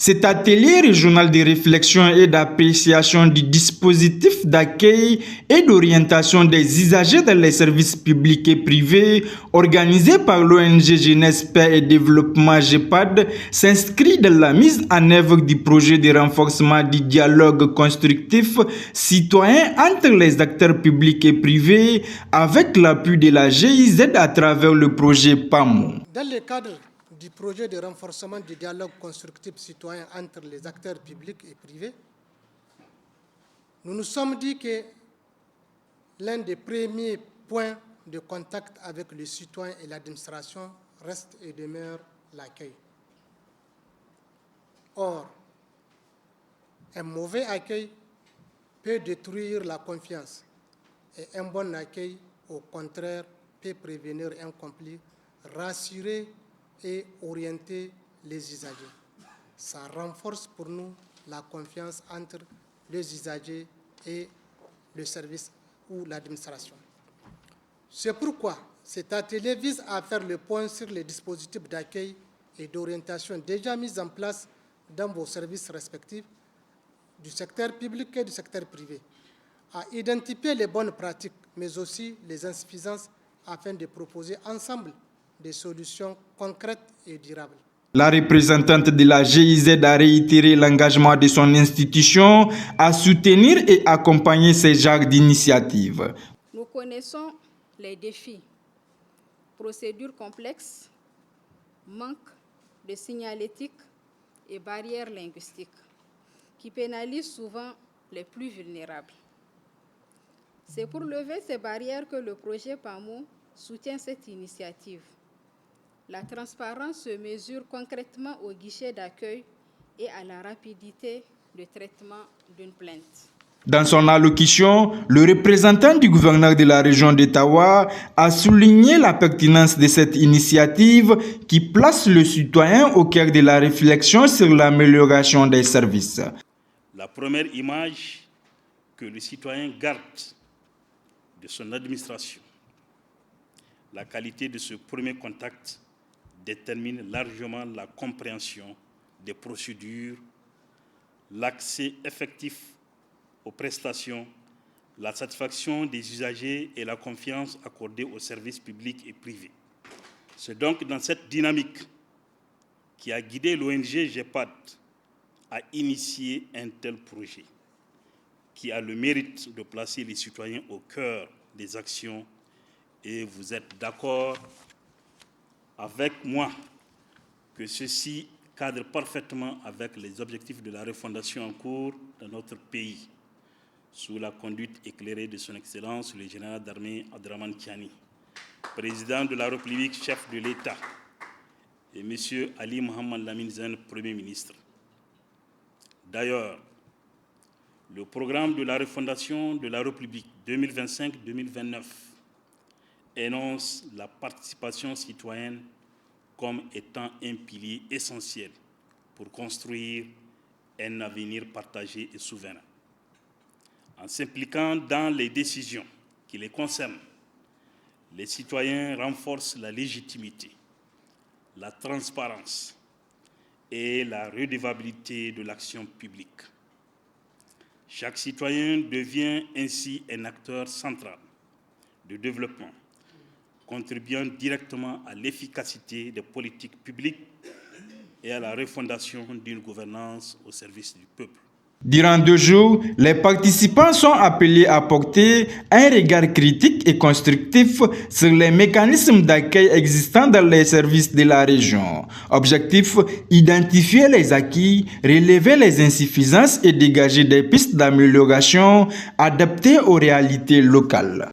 Cet atelier régional de réflexion et d'appréciation du dispositif d'accueil et d'orientation des usagers dans les services publics et privés, organisé par l'ONG Jeunesse, Paix et Développement GEPAD, s'inscrit dans la mise en œuvre du projet de renforcement du dialogue constructif citoyen entre les acteurs publics et privés avec l'appui de la GIZ à travers le projet PAMO. Dans le cadre du projet de renforcement du dialogue constructif citoyen entre les acteurs publics et privés, nous nous sommes dit que l'un des premiers points de contact avec le citoyen et l'administration reste et demeure l'accueil. Or, un mauvais accueil peut détruire la confiance et un bon accueil, au contraire, peut prévenir un conflit, rassurer et orienter les usagers. Ça renforce pour nous la confiance entre les usagers et le service ou l'administration. C'est pourquoi cet atelier vise à faire le point sur les dispositifs d'accueil et d'orientation déjà mis en place dans vos services respectifs du secteur public et du secteur privé, à identifier les bonnes pratiques, mais aussi les insuffisances afin de proposer ensemble des solutions concrètes et durables. La représentante de la GIZ a réitéré l'engagement de son institution à soutenir et accompagner ces genres d'initiatives. Nous connaissons les défis, procédures complexes, manque de signalétique et barrières linguistiques qui pénalisent souvent les plus vulnérables. C'est pour lever ces barrières que le projet PAMO soutient cette initiative. La transparence se mesure concrètement au guichet d'accueil et à la rapidité de traitement d'une plainte. Dans son allocution, le représentant du gouverneur de la région d'Ottawa a souligné la pertinence de cette initiative qui place le citoyen au cœur de la réflexion sur l'amélioration des services. La première image que le citoyen garde de son administration, la qualité de ce premier contact détermine largement la compréhension des procédures, l'accès effectif aux prestations, la satisfaction des usagers et la confiance accordée aux services publics et privés. C'est donc dans cette dynamique qui a guidé l'ONG GEPAD à initier un tel projet, qui a le mérite de placer les citoyens au cœur des actions. Et vous êtes d'accord avec moi que ceci cadre parfaitement avec les objectifs de la refondation en cours dans notre pays, sous la conduite éclairée de son Excellence le général d'armée Abdrahmane Tiani, président de la République, chef de l'État, et M. Ali Mohamed Lamine Zen, Premier ministre. D'ailleurs, le programme de la refondation de la République 2025-2029 énonce la participation citoyenne comme étant un pilier essentiel pour construire un avenir partagé et souverain. En s'impliquant dans les décisions qui les concernent, les citoyens renforcent la légitimité, la transparence et la redevabilité de l'action publique. Chaque citoyen devient ainsi un acteur central de développement, contribuant directement à l'efficacité des politiques publiques et à la refondation d'une gouvernance au service du peuple. Durant 2 jours, les participants sont appelés à porter un regard critique et constructif sur les mécanismes d'accueil existants dans les services de la région. Objectif, identifier les acquis, relever les insuffisances et dégager des pistes d'amélioration adaptées aux réalités locales.